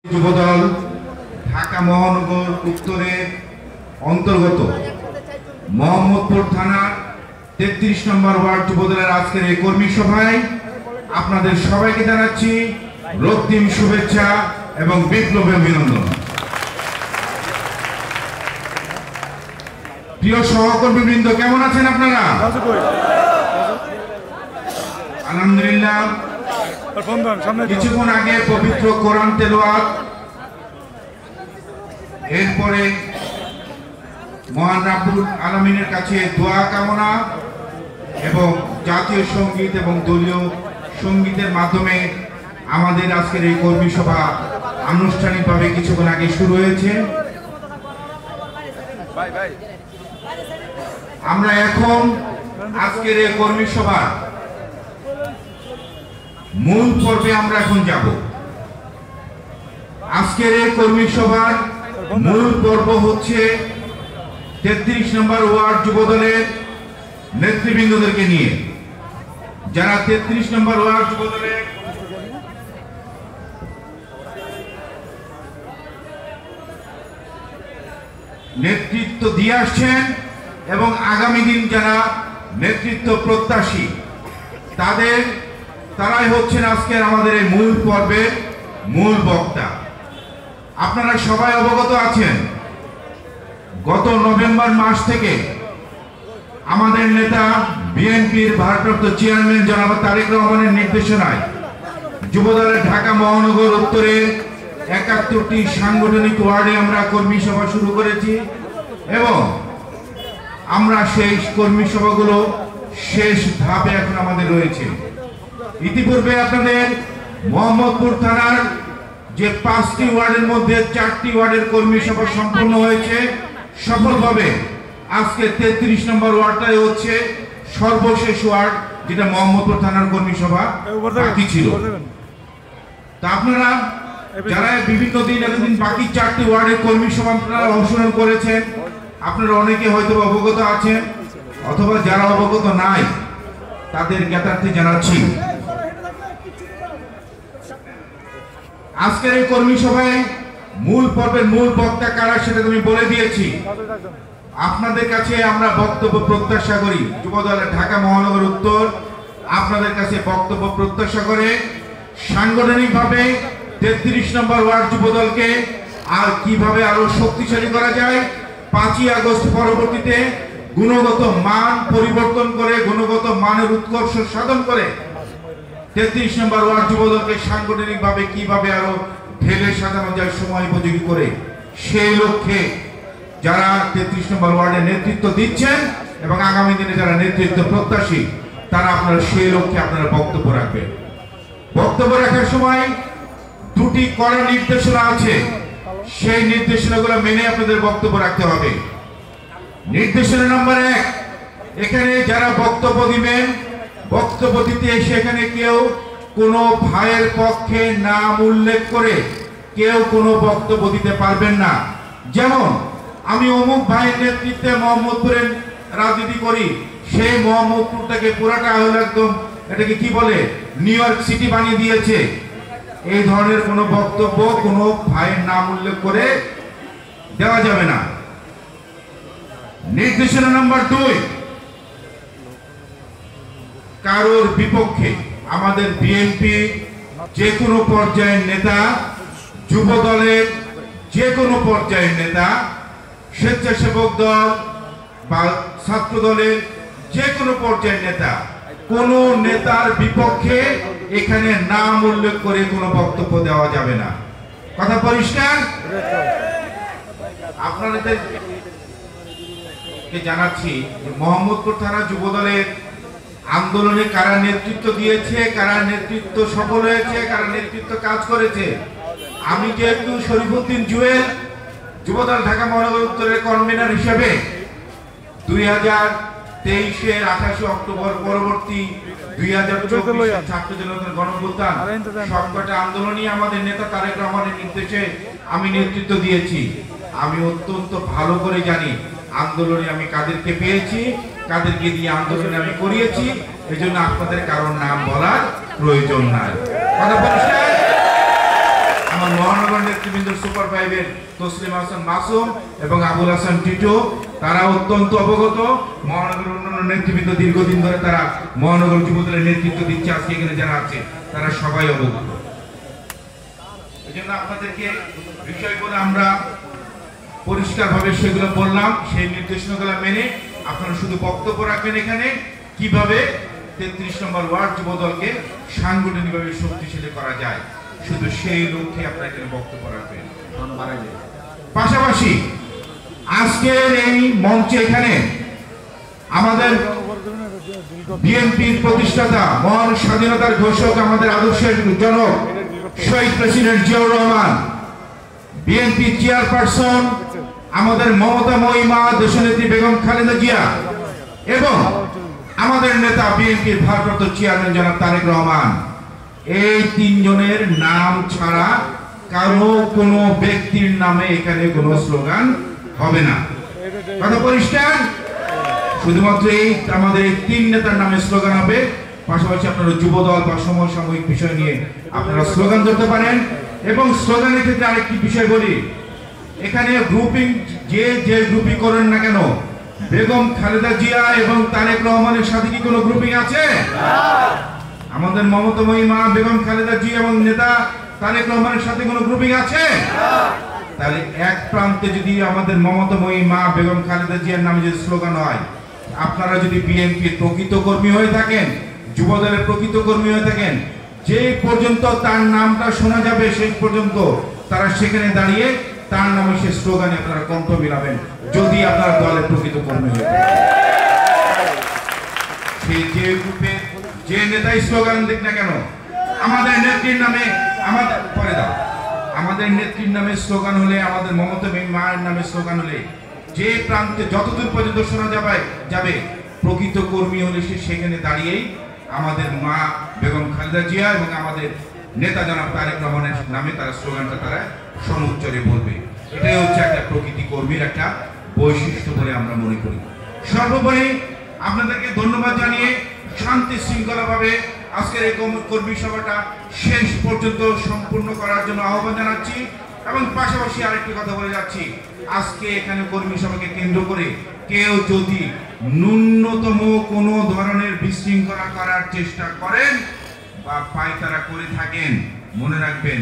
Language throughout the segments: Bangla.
যুবদল ঢাকা মহানগর উত্তরের অন্তর্গত মোহাম্মদপুর থানার ৩৩ নম্বর ওয়ার্ড যুবদলের আজকের এই কর্মী সভায় আপনাদের সবাইকে জানাচ্ছি রক্তিম শুভেচ্ছা এবং বিপ্লবী অভিনন্দন। প্রিয় সহকর্মীবৃন্দ, কেমন আছেন আপনারা? আলহামদুলিল্লাহ। কিছুক্ষণ আগে পবিত্র কোরআন তেলাওয়াত, এরপরে মহান রাব্বুল আলামিনের কাছে দোয়া কামনা এবং জাতীয় সঙ্গীত এবং দলীয় সঙ্গীতের মাধ্যমে আমাদের আজকের এই কর্মী সভা আনুষ্ঠানিকভাবে কিছুক্ষণ আগে শুরু হয়েছে। আমরা এখন আজকের এই কর্মী সভা মূল পর্বে আমরা এখন যাব। আজকের এই কর্মী সভার মূল পর্ব হচ্ছে ৩৩ নম্বর ওয়ার্ড যুবদলের নেতৃবৃন্দদেরকে নিয়ে, যারা ৩৩ নম্বর ওয়ার্ড যুবদলের নেতৃত্ব দিয়ে আসছেন এবং আগামী দিন যারা নেতৃত্ব প্রত্যাশী তারাই হচ্ছেন আজকের আমাদের এই মূল পর্বের মূল বক্তা। আপনারা সবাই অবগত আছেন, গত নভেম্বর মাস থেকে আমাদের নেতা বিএনপির ভারপ্রাপ্ত চেয়ারম্যান জনাব তারেক রহমানের নির্দেশনায় যুবদলের ঢাকা মহানগর উত্তরের ৭১টি সাংগঠনিক ওয়ার্ডে আমরা কর্মী সভা শুরু করেছি এবং আমরা সেই কর্মী সভাগুলো শেষ ধাপে এখন আমাদের রয়েছে। ইতিপূর্বে আপনাদের মোহাম্মদপুর থানার যে ৫টি ওয়ার্ডের মধ্যে ৪টি ওয়ার্ডের কর্মী সভা সম্পন্ন হয়েছে সফলভাবে। আজকে ৩৩ নম্বর ওয়ার্ডটাই হচ্ছে সর্বশেষ ওয়ার্ড, যেটা মোহাম্মদপুর থানার কর্মী সভা বাকি ছিল। তা আপনারা যারা বিভিন্ন দিন এতদিন বাকি ৪টি ওয়ার্ডের কর্মী সভা আপনারা অংশগ্রহণ করেছেন, আপনারা অনেকে হয়তো অবগত আছেন, অথবা যারা অবগত নাই তাদের জ্ঞাতার্থে জানাচ্ছি। আজকের এই কর্মী সভায় মূল পর্বের মূল বক্তা কারা সেটা আমি বলে দিয়েছি। আপনাদের কাছে আমরা বক্তব্য প্রত্যাশা করি, যুবদলের ঢাকা মহানগর উত্তর আপনাদের কাছে বক্তব্য প্রত্যাশা করে সাংগঠনিকভাবে ৩৩ নম্বর ওয়ার্ড যুবদলকে আর কিভাবে আরো শক্তিশালী করা যায়, ৫ই আগস্ট পরবর্তীতে গুণগত মান পরিবর্তন করে গুণগত মানের উৎকর্ষ সাধন করে ৩৩ নম্বর ওয়ার্ড যুবদলকে সাংগঠনিকভাবে কিভাবে আরো ঢেলে সাজানো যায় সময় উপযোগী করে, সেই লক্ষ্যে যারা ৩৩ নম্বর ওয়ার্ডে নেতৃত্ব দিচ্ছেন এবং আগামী দিনে যারা নেতৃত্ব প্রত্যাশী তারা আপনারা সেই লক্ষ্যে আপনারা বক্তব্য রাখবেন। বক্তব্য রাখার সময় দুটি কড়া নির্দেশনা আছে, সেই নির্দেশনাগুলো মেনে আপনাদের বক্তব্য রাখতে হবে। নির্দেশনা নম্বর ১, এখানে যারা বক্তব্য দিবেন, বক্তব্য দিতে সেখানে কেউ কোনো ভাইয়ের পক্ষে নাম উল্লেখ করে কেউ কোনো বক্তব্য দিতে পারবেন না। যেমন আমি অমুক ভাইয়ের নেতৃত্বে মোহাম্মদপুরের রাজনীতি করি, সেই মোহাম্মদপুরটাকে পুরাটা হলো একদম এটাকে কি বলে নিউ ইয়র্ক সিটি বানিয়ে দিয়েছে, এই ধরনের কোনো বক্তব্য কোনো ভাইয়ের নাম উল্লেখ করে দেওয়া যাবে না। নির্দেশনা নম্বর ২, কারোর বিপক্ষে আমাদের বিএনপি যে কোনো পর্যায়ের নেতা, যুবদলের যে কোনো পর্যায়ের নেতা, স্বেচ্ছাসেবক দল বা ছাত্র দলের যে কোনো পর্যায়ের নেতা, কোন নেতার বিপক্ষে এখানে নাম উল্লেখ করে কোনো বক্তব্য দেওয়া যাবে না। কথা পরিষ্কার? আপনাদেরকে জানাচ্ছি যে মোহাম্মদপুর থানা যুবদলের আন্দোলনে কারা নেতৃত্ব দিয়েছে, কারা নেতৃত্ব সফল হয়েছে, কারা নেতৃত্ব কাজ করেছে। আমি যেহেতু শরীফউদ্দিন জুয়েল যুবদল ঢাকা মহানগর উত্তরের কনভেনার হিসেবে 2023-এর 28 অক্টোবর পরবর্তী 2024 ছাত্র জনতার গণঅভ্যুত্থান সবকটা আন্দোলনই আমাদের নেতা তারেক রহমানের নির্দেশে আমি নেতৃত্ব দিয়েছি। আমি অত্যন্ত ভালো করে জানি আন্দোলনে আমি কাদেরকে পেয়েছি, কাদেরকে দিয়ে আন্দোলনে আমি করিয়েছি, এজন্য আপনাদের কারোর নাম বলার প্রয়োজন নাই। কথা পরিষ্কার? আমার মহানগর নেতৃবৃন্দ সুপার ফাইভের তসলিম হাসান মাসুম এবং আবুল হাসান টিটু, তারা অত্যন্ত অবগত। মহানগর অন্যান্য নেতৃবৃন্দ দীর্ঘদিন ধরে তারা মহানগর যুবদলের নেতৃত্ব দিচ্ছে, আজকে এখানে যারা আছে তারা সবাই অবগত। এই জন্য আপনাদেরকে বিষয়গুলো আমরা পরিষ্কারভাবে সেগুলো বললাম, সেই নির্দেশনাগুলো মেনে আপনারা শুধু বক্তব্য রাখবেন এখানে কিভাবে 33 নম্বর ওয়ার্ড যুবদলকে সাংগঠনিকভাবে শক্তিশালী করা যায়, শুধু সেই লক্ষ্যে আপনারা এখানে বক্তব্য রাখবেন। পাশাপাশি আজকের এই মঞ্চে এখানে আমাদের বিএনপির প্রতিষ্ঠাতা, মহান স্বাধীনতার ঘোষক, আমাদের আদর্শের জনক শহীদ president Ziaur Rahman, BNP chairperson আমাদের মমতা মহিমা দেশনেত্রী বেগম খালেদা জিয়া এবং আমাদের নেতা বিএনপির ভারপ্রাপ্ত চেয়ারম্যান জনাব তারেক রহমান, এই তিনজনের নাম ছাড়া কারো কোনো ব্যক্তির নামে এখানে কোনো স্লোগান হবে না। কথা পরিষ্কার? শুধুমাত্র এই আমাদের এই তিন নেতার নামে স্লোগান হবে। পাশাপাশি আপনারা যুবদল বা সমসাময়িক বিষয় নিয়ে আপনারা স্লোগান করতে পারেন। এবং স্লোগানের ক্ষেত্রে আরেকটি বিষয় বলি, এখানে গ্রুপিং যে গ্রুপিং করেন না কেন, বেগম খালেদা জিয়া এবং তারেক রহমানের সাথে কি কোনো গ্রুপিং আছে? আমাদের মমতা মহিমা বেগম খালেদা জিয়া এবং নেতা তারেক রহমানের সাথে কোনো গ্রুপিং আছে? তাহলে এক প্রান্তে যদি আমাদের মমতা মহিমা বেগম খালেদা জিয়ার নামে যদি স্লোগান হয়, আপনারা যদি বিএনপির প্রকৃত কর্মী হয়ে থাকেন, যুবদলের প্রকৃত কর্মী হয়ে থাকেন, যে পর্যন্ত তার নামটা শোনা যাবে সেই পর্যন্ত তারা সেখানে দাঁড়িয়ে তার নামে সে স্লোগানে আপনারা কণ্ঠ মিলাবেন, যদি আপনারা দলের প্রকৃত কর্মী হয়ে থাকেন। সেই যে গ্রুপে যে নেতাই স্লোগান দিক না কেন, আমাদের নেত্রীর নামে আমাদের নেত্রীর নামে স্লোগান হলে, আমাদের মমতা মায়ের নামে স্লোগান হলে, যে প্রান্তে যতদূর পর্যন্ত শোনা যাবে প্রকৃত কর্মী হলে সে সেখানে দাঁড়িয়েই আমাদের মা বেগম খালেদা জিয়া এবং আমাদের নেতা জনাব তারেক রহমানের নামে তারা স্লোগানটা তারা সমুচ্চরে বলবে। এটাই হচ্ছে একটা প্রকৃতি কর্মীর একটা বৈশিষ্ট্য বলে আমরা মনে করি। সর্বোপরি আপনাদেরকে ধন্যবাদ জানিয়ে শান্তি শৃঙ্খলাভাবে আজকের এই কর্মী সভাটা শেষ পর্যন্ত সম্পূর্ণ করার জন্য আহ্বান জানাচ্ছি। এবং পাশাপাশি আরেকটি কথা বলে যাচ্ছি, আজকে এখানে কর্মী সভাকে কেন্দ্র করে কেউ যদি ন্যূনতম কোনো ধরনের বিশৃঙ্খলা করার চেষ্টা করেন বা পায়তারা করে থাকেন, মনে রাখবেন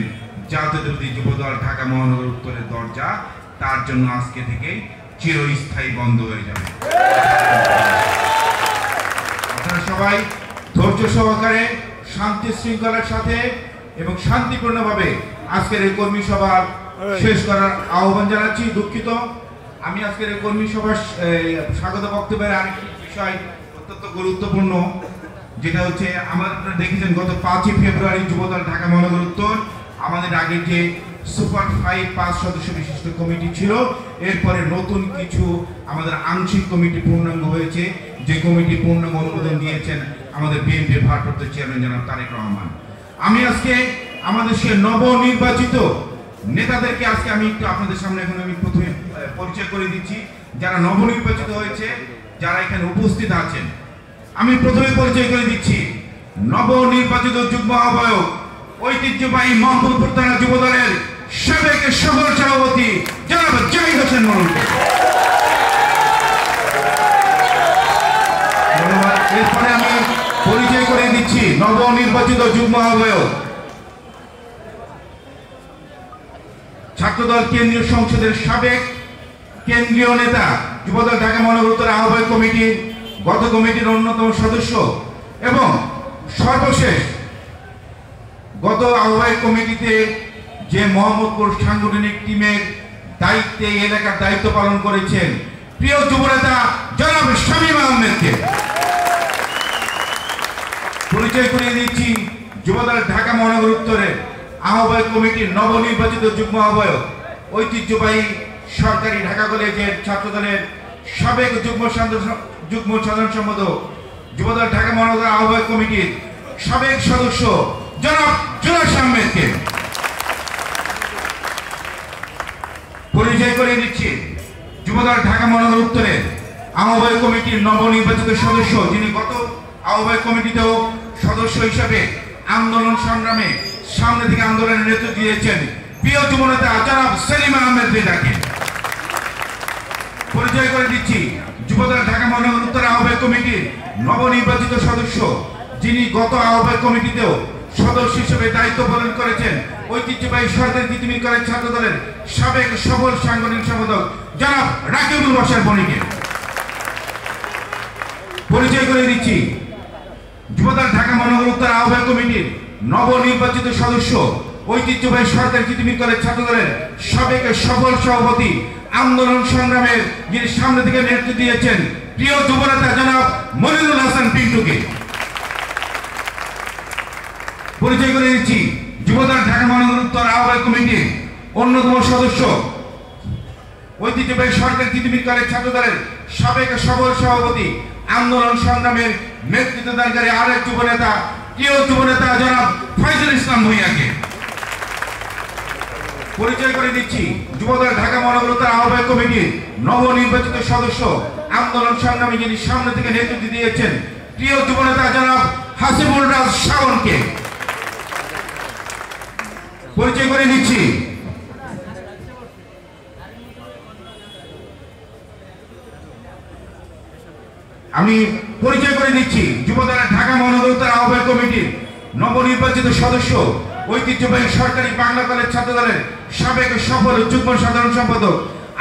জাতীয়তাবাদী যুবদল ঢাকা মহানগর উত্তরের দরজা তার জন্য আজকে থেকে চিরস্থায়ী বন্ধ হয়ে যাবে। আপনারা সবাই ধৈর্য সহকারে শান্তি শৃঙ্খলার সাথে এবং শান্তিপূর্ণভাবে আজকের এই কর্মী সভা শেষ করার আহ্বান জানাচ্ছি। দুঃখিত, আমি আজকের এই কর্মী সভার স্বাগত বক্তব্যের আরেকটি বিষয় অত্যন্ত গুরুত্বপূর্ণ, যেটা হচ্ছে আপনারা দেখেছেন গত 5ই ফেব্রুয়ারি যুবদল ঢাকা মহানগর উত্তর আমাদের আগে যে সুপার 5 সদস্য বিশিষ্ট কমিটি ছিল, এরপরে নতুন কিছু আমাদের আংশিক কমিটি পূর্ণাঙ্গ হয়েছে, যে কমিটি পূর্ণাঙ্গ অনুমোদন দিয়েছেন আমাদের বিএনপির ভারপ্রাপ্ত চেয়ারম্যান জনাব তারেক রহমান। আমি আজকে আমাদের সে নবনির্বাচিত নেতাদেরকে আজকে আমি একটু আপনাদের সামনে এখন আমি প্রথমে পরিচয় করে দিচ্ছি, যারা নবনির্বাচিত হয়েছে, যারা এখানে উপস্থিত আছেন। আমি প্রথমে পরিচয় করে দিচ্ছি নবনির্বাচিত যুগ্ম আহ্বায়ক ঐতিহ্যবাহী মোহাম্মদপুর থানা যুবদলের সাবেক সদর সভাপতি জনাব জাহিদ হোসেন মন্ডল। এরপরে আমি পরিচয় করে দিচ্ছি নবনির্বাচিত যুগ্ম আহ্বায়ক ছাত্রদল কেন্দ্রীয় সংসদের সাবেক কেন্দ্রীয় নেতা, যুবদল ঢাকা মহানগর উত্তর আহ্বায়ক কমিটির গত কমিটির অন্যতম সদস্য এবং সর্বশেষ গত আহ্বায়ক কমিটিতে যে মোহাম্মদপুর সাংগঠনিক টিমের দায়িত্বে এলাকার দায়িত্ব পালন করেছেন প্রিয় যুবনেতা জনাব শামীম আহমেদকে পরিচয় করিয়ে দিচ্ছি যুবদল ঢাকা মহানগর উত্তরের আহ্বায়ক কমিটির নবনির্বাচিত যুগ্ম আহ্বায়ক ঐতিহ্যবাহী সরকারি ঢাকা কলেজের ছাত্রদলের সাবেক যুগ্ম সাধারণ সম্পাদক যুবদল ঢাকা মহানগর আহ্বায়ক কমিটির সাবেক সদস্য জনাব জুলাস আহমেদকে পরিচয় করিয়ে দিচ্ছি যুবদল ঢাকা মহানগর উত্তরের আহ্বায়ক কমিটির নবনির্বাচিত সদস্য, যিনি গত আহ্বায়ক কমিটিতেও সদস্য হিসাবে আন্দোলন সংগ্রামে সামনে থেকে আন্দোলনের নেতৃত্ব দিয়েছেন, প্রিয় যুবনেতা জনাব সেলিম আহমেদ রেজাকে। পরিচয় করে দিচ্ছি যুবদল ঢাকা মহানগর উত্তর আহ্বায়ক কমিটির নবনির্বাচিত সদস্য, যিনি গত আহ্বায়ক কমিটিতেও সদস্য হিসেবে দায়িত্ব পালন করেছেন, ঐতিহ্যবাহী সরকারি তিতুমির কলেজ ছাত্র দলের সাবেক সফল সাংগঠনিক সম্পাদক জনাব রাকিবুল বাশার বণিকে। পরিচয় করে দিচ্ছি যুবদল ঢাকা মহানগর উত্তর আহ্বায়ক কমিটির নবনির্বাচিত সদস্য, ঐতিহ্যবাহী সরকারি তিতুমির কলেজ ছাত্র দলের সাবেক সফল সভাপতি, আন্দোলন সংগ্রামের যিনি সামনে থেকে নেতৃত্ব দিয়েছেন, প্রিয় যুবনেতা জনাব মনিরুল হাসান পিন্টুকে। পরিচয় করে দিচ্ছি যুবদল ঢাকা মহানগর উত্তর আহ্বায়ক কমিটির অন্যতম সদস্য, ঐতিহ্যবাহী সরকারি তিতুমির কলেজ ছাত্র দলের সাবেক সফল সভাপতি, আন্দোলন সংগ্রামের নেতৃত্বদানকারী আরেক যুবনেতা, প্রিয় যুবনেতা জনাব ফয়জুল ইসলাম ভূঁইয়াকে। পরিচয় করে দিচ্ছি যুবদল ঢাকা মহানগর উত্তর আহ্বায়ক কমিটির নবনির্বাচিত সদস্য, আন্দোলন সংগ্রামে যিনি সামনে থেকে নেতৃত্ব দিয়েছেন, প্রিয় যুবনেতা জনাব হাসিবুল রাজ শাওনকে। পরিচয় করে দিচ্ছি যুবদল ঢাকা মহানগর উত্তর আহ্বায়ক কমিটির নবনির্বাচিত সদস্য, ঐতিহ্যবাহী সরকারি বাংলা কলেজ ছাত্র দলের সাবেক সফল যুগ্ম সাধারণ সম্পাদক,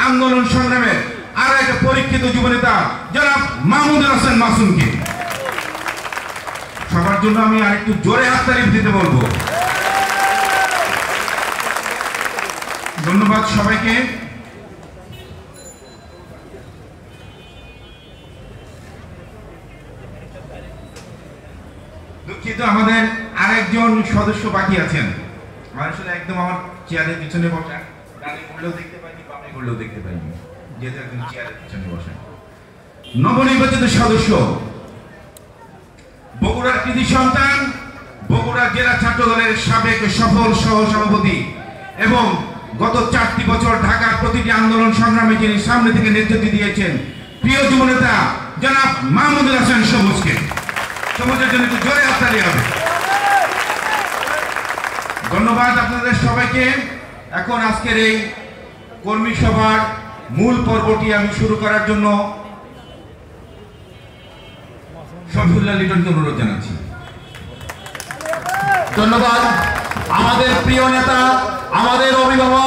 আন্দোলন সংগ্রামের আর এক পরীক্ষিত যুবনেতা জনাব মাহমুদুল হাসান মাসুমকে। সবার জন্য আমি আরেকটু জোরে হাততালি দিতে বলবো। ধন্যবাদ সবাইকে। দুঃখিত, আমাদের আরেকজন সদস্য বাকি আছেন। আসলে একদম আমার চেয়ারের পিছনে বসেন, ডানে করলেও দেখতে পাইনি, বামে করলেও দেখতে পাইনি, যেহেতু একদম চেয়ারের পিছনে বসেন। নবনির্বাচিত সদস্য, বগুড়ার কৃতি সন্তান, বগুড়া জেলা ছাত্র দলের সাবেক সফল সহ সভাপতি এবং গত 4টি বছর ঢাকার প্রতিটি আন্দোলন সংগ্রামে যিনি সামনে থেকে নেতৃত্ব দিয়েছেন, প্রিয় যুবনেতা জনাব মাহমুদুল হাসান সবুজকে। সবুজের জন্য একটু জোরে হাততালি হবে। ধন্যবাদ আপনাদের সবাইকে। এখন আজকের এই কর্মী সভার মূল পর্বটি আমি শুরু করার জন্য শফিউল্লাহ লিটনকে অনুরোধ জানাচ্ছি। ধন্যবাদ। আমাদের প্রিয় নেতা, আমাদের অভিভাবক